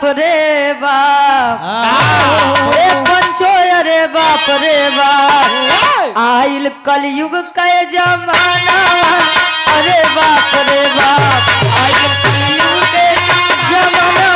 बाप रे बाप रे पंचो अरे बाप रे बाप आइल कलयुग के जमाना अरे बाप रे बाप आइल कलयुग के जमाना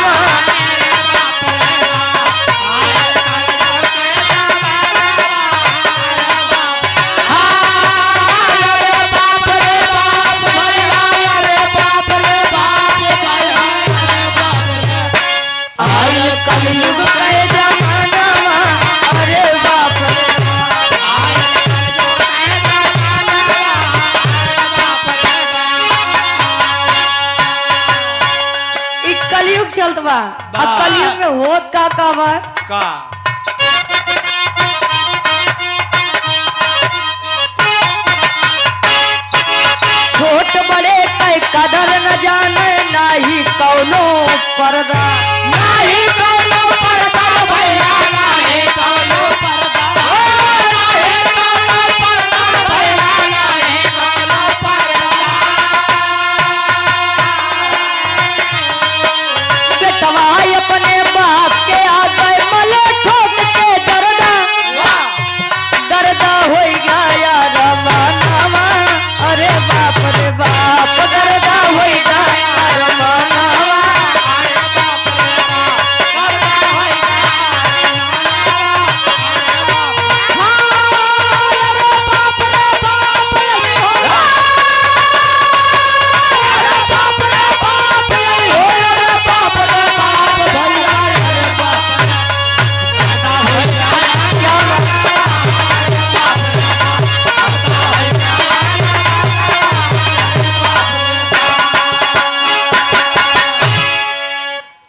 कलयुग के जमाना अरे बाप रे कलयुग चलत बा अब कलयुग में होत का बा का छोट बड़े के कदर न जाने नाही कौनो पर्दा नाही कौनो पर्दा भैया नाही कौनो पर्दा नाही कौनो पर्दा भैया नाही कौनो पर्दा बेटवा अपने बाप के आगे मले ठोक के दर्दा हो गया यार मानावा अरे बाप रे बाप दर्दा हो गया यार मानावा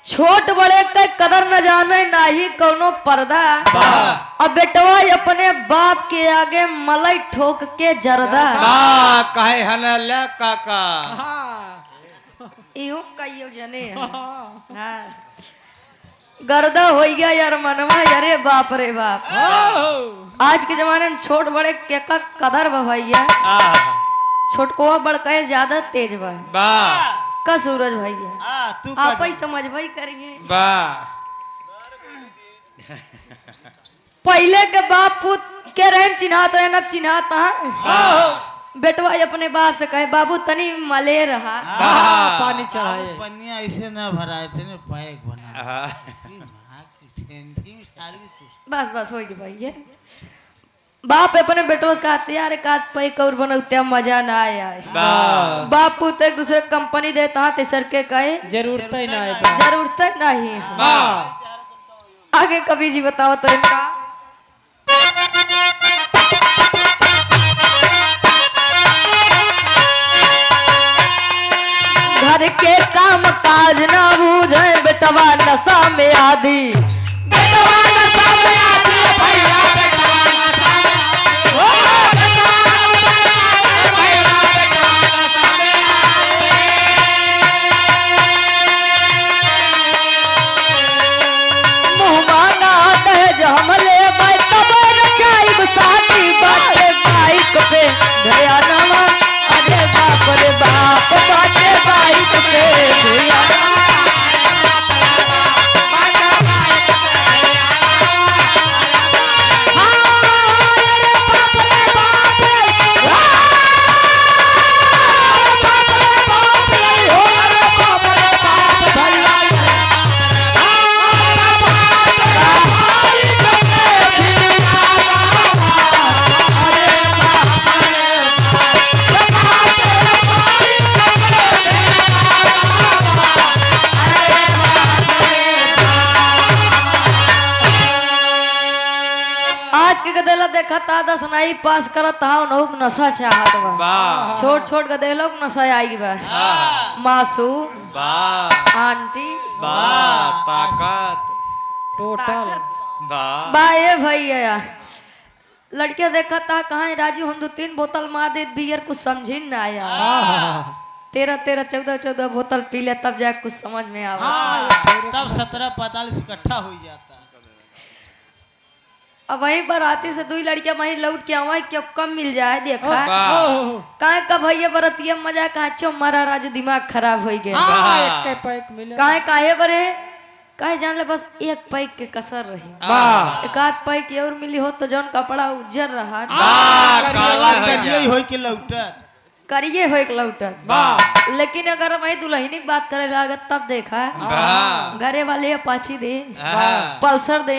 छोट बड़े के कदर न जाने नाही कौनो पर्दा अब बेटवा अपने बाप के आगे मलाई ठोक के जरदा कहे हनला काका यूं कहियो जने हां गर्दा हो गया यार मनवा अरे बाप रे बाप आज के जमाने में छोट बड़े के का कदर बा भैया छोटकोआ बड़का ज्यादा तेज बा का सूरज भैया आप ही समझ भाई करेंगे पहले के बाप पुत के रहन चिन्हात है न चिन्हाता बेटवा अपने बाप से कहे बाबू तनी मले रहा पानी चढ़ाए पनिया ऐसे न भराए थे न पैक बना बस बस हो गई भैया बाप अपने बेटो से कहते यार एक आध पैक और बनते मजा ना आया बाप पुत एक दूसरे कंपनी देता है तेसर के कहे जरूरत ही नहीं जरूरत नहीं आगे कभी जी बताओ तो इनका घर के काम काज ना बूझे बेटवा नशा में आदि बेटवा नशा में आदि भैया बेटवा नशा हमले भाई तब चाइब साथी बाटे बाइक पे भैया नवा अरे बाप रे बाप बाटे बाइक पे भैया गदेला देखा था दस नहीं पास करत था उन्हों नशा चाहत बा छोट छोट गदेला नशा आई बा मासू आंटी ताकत टोटल बाए भैया लड़के देखा था कहाँ राजू हम 2-3 बोतल मार दे बियर कुछ समझी न आया 13-14 बोतल पी ले तब जाके कुछ समझ में आवा तब 17-45 इकट्ठा हो जाता। अब वहीं बराती से 2 लड़कियां वहीं लौट के आवा क्या कम मिल जाए देखा कहाँ का भैया बरतिया मजा कहाँ चो मारा राजू दिमाग खराब हो गया कहाँ काहे बरे कहे जान ले बस एक पैक के कसर रही, वाह एक आध पैक और मिली हो तो जौन कपड़ा उज्जर रहा वाह काला हो करिए गया होई के लौटत करिए हो एक लौटत। वाह लेकिन अगर मैं दुल्हनी की बात करे लागत तब देखा वाह घरे वाले अपाची दे, हाँ। पल्सर दे,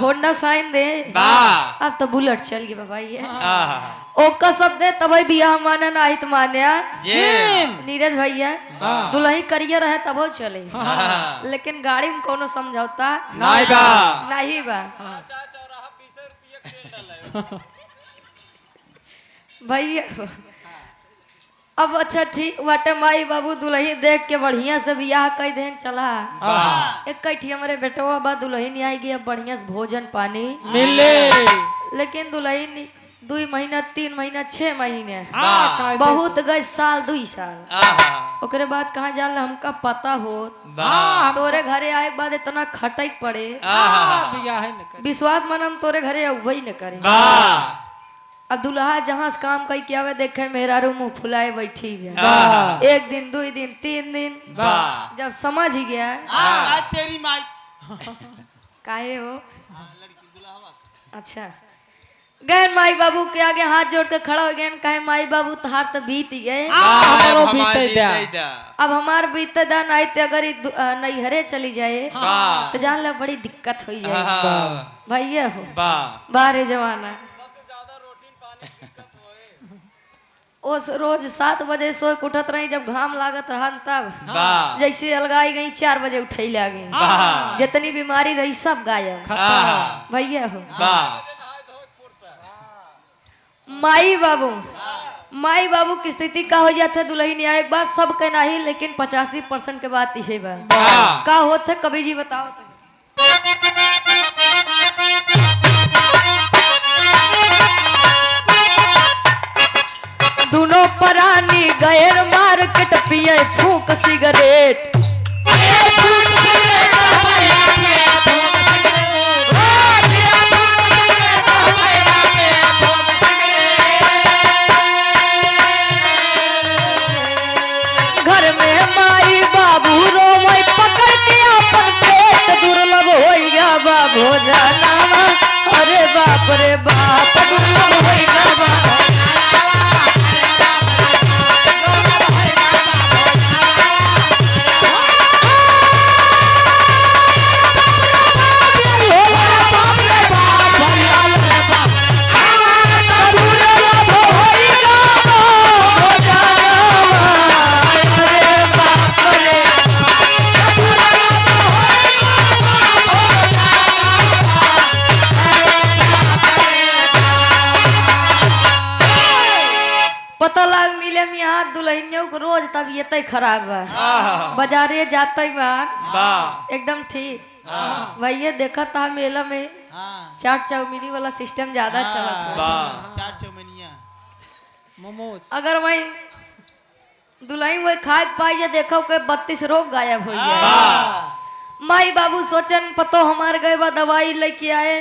होंडा साइन दे, वाह अब तो बुलेट चल गई बाबा ये आहा ओका सब दे तब बियाह माने ना हित मान्या जी नीरज भैया दुल्ही करियर रहे तब चले, हाँ। लेकिन गाड़ी में कोनो समझौता नहीं बा नहीं बा भैया। अब अच्छा ठीक बाटे माई बाबू दुल्ही देख के बढ़िया से बियाह कई देन चला एक कैठी हमारे बेटवा बा दुल्हन आई गई अब बढ़िया से भोजन पानी मिले लेकिन दुल्हन 2 महीना 3 महीना 6 महीने वाह बहुत गए साल 2 साल आहा ओकरे बाद कहाँ जान हमका पता हो वाह तोरे घरे आए के बाद इतना खटक पड़े आहा बिया है न कर विश्वास मन हम तोरे घरे अबई न करे। वाह अब दुल्हा जहाँ से काम कई के आवे देखे मेहरारू मुंह फुलाए बैठी है वाह 1 दिन 2 दिन 3 दिन वाह जब समझ ही गया आज तेरी माई काहे हो लड़की दुल्हा अच्छा गए माई बाबू के आगे हाथ जोड़ के खड़ा हो गए कहे माई बाबू तहार तो बीत गए हमरो हमारी बीते दा। दा अब हमार बीते दान आते अगर नैहरे चली जाए वाह तो जान लो बड़ी दिक्कत हो जाए आहा भैया हो वाह बाहर जमाना उस रोज 7 बजे सो के उठत रही जब घाम लागत रहा तब वाह जैसे अलगाई गई 4 बजे उठे आ गई वाह जितनी बीमारी रही सब गायब आहा भैया हो वाह माई बाबू की स्थिति का हो जाता है दुल्हन आए एक बात सब के नहीं लेकिन 85% के बात ये बा वाह का होता है कभी जी बताओ तो। दोनों परानी गैर मार्केट पिए फूक सिगरेट घर में माई बाबू रोवे पकड़ के अपन पेट दुर्लभ हो गया बा भोजनावा अरे बाप रे बाप दुर्लभ हो गया बा पता लग मिले में यहाँ दुल्हनियों को रोज तबीयत खराब बा आहा बाजारे जाते बार वाह एकदम ठीक भैया देखा था मेला में हाँ चाट चौमिनी वाला सिस्टम ज्यादा चला था वाह 4 चौमनिया मोमोज अगर वही दुल्हन वही खाए के पाई जा देखो के 32 रोग गायब हो गया वाह माई बाबू सोचन पतो हमार गए बा दवाई लेके आए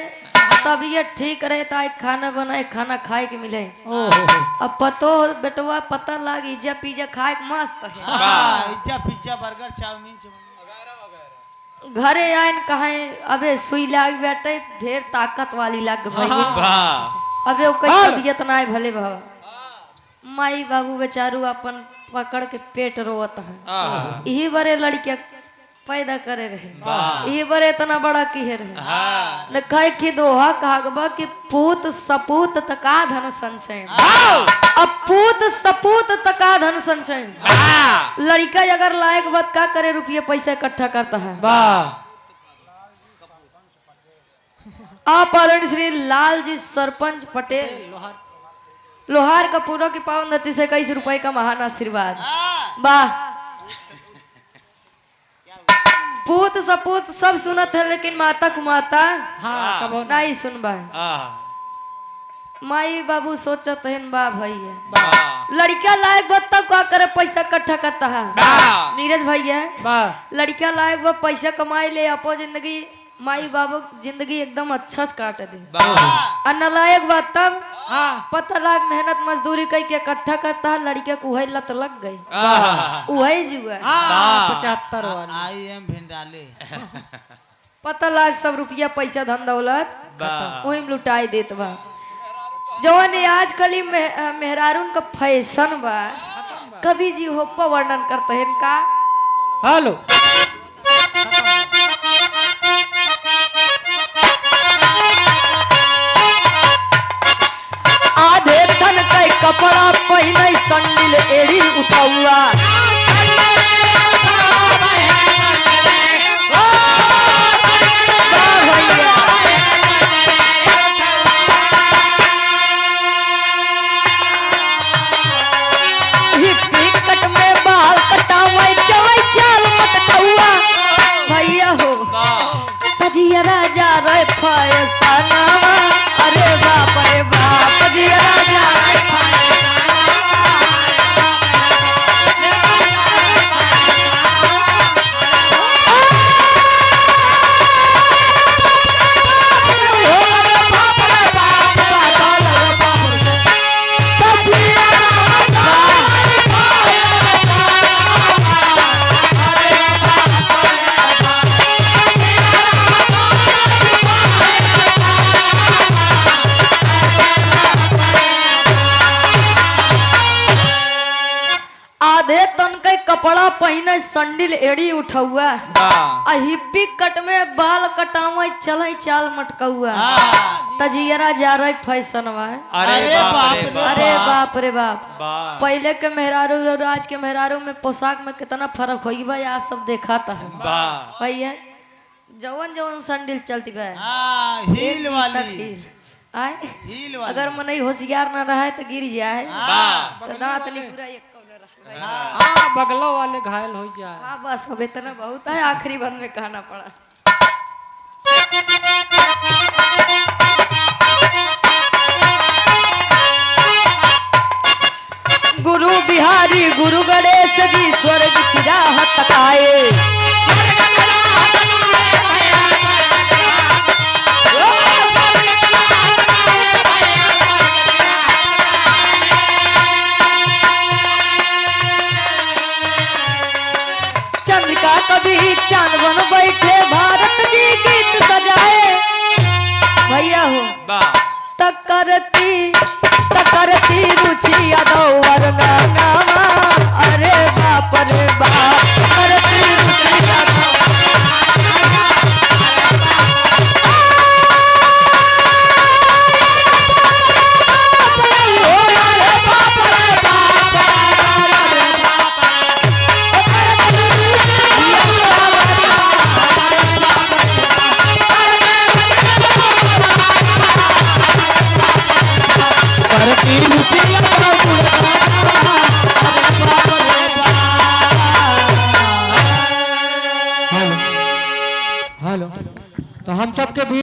तबीयत ठीक रहे तो आज खाना बनाए खाना खाए के मिले ओहो अब पतो बेटवा पता लागी इज्जा पिज्जा खाए के मस्त है हाँ pizza pizza burger chow mein chow mein घरे आए कहे अबे सुई लाग बैठे ढेर ताकत वाली लग भाई वाह अबे ओकर तबीयत ना है भले भाव माई बाबू बेचारू अपन पकड़ के पेट रोवत है आहा यही बड़े लड़किया पैदा करे रहे वाह यही बड़े इतना बड़ा किहे रहे हाँ न कहे कि दोहा कहबा कि पूत सपूत तका धन संचय अब पूत सपूत तका धन संचय वाह लड़का अगर लायक बात का करे रुपये पैसा इकट्ठा करता है वाह आप आदरणीय श्री लाल जी सरपंच पटेल लोहार का पूरा की पावन धरती से 21 रुपए का महान आशीर्वाद वाह पूत सपूत सब सुनत है लेकिन माता कुमाता हाँ कबो ना नहीं सुनबा आहा माई बाबू सोचत है बा भैया वाह लड़का लायक बा तब का करे पैसा इकट्ठा करता है वाह नीरज भैया वाह लड़का लायक बा पैसा कमाई ले अपो जिंदगी माई बाबू जिंदगी एकदम अच्छा से काट दे। वाह और नालायक बात तब हाँ पता लाग मेहनत मजदूरी कई के इकट्ठा करता है, लड़के को वही लत लग गई, आह, वही जुआ। हाँ 75 वाली आई एम भिंडाले पता लाग सब रुपया पैसा धन दौलत वाह वही में लुटाई देत बा। जवन ये आजकल ही मेहरारून का फैशन बा, कभी जी होप्पा वर्णन करते हैं का। हेलो आधे तन के कपड़ा पहने संडिल एड़ी उठौआ, हिप्पी कट में बाल कटावे चले चाल मटकौआ। भैया हो तजिया राजा रे फैसनावा, अरे बाप रे बाप तजिया राजा रे आधे तन के कपड़ा पहने संडिल एड़ी उठौआ, वाह आ हिप्पी कट में बाल कटावे चले चाल मटकौआ। तजियरा जा रही फैशन बा। अरे बाप रे बाप अरे बाप रे बाप, वाह पहले के मेहरारू और आज के मेहरारू में पोशाक में कितना फर्क होई बा, आप सब देखा था वाह भैया। जवन जवन संडिल चलती बा हील वाली आए, हील वाली अगर मन होशियार ना रहा तो गिर जाए, वाह तो दांत नहीं पूरा एक कौन रहा। हाँ बगलों वाले घायल हो जाए। हाँ बस अब इतना बहुत है, आखिरी बन में कहना पड़ा। गुरु बिहारी गुरु गणेश जी स्वर्ग की राह तकाए, चंद्रिका कभी चांद बन बैठे भारत जी गीत सजाए। भैया हो वाह तकरती रुचि यादव वरना नामा, अरे बाप रे बाप करती रुचि यादव। हेलो तो हम सबके बीच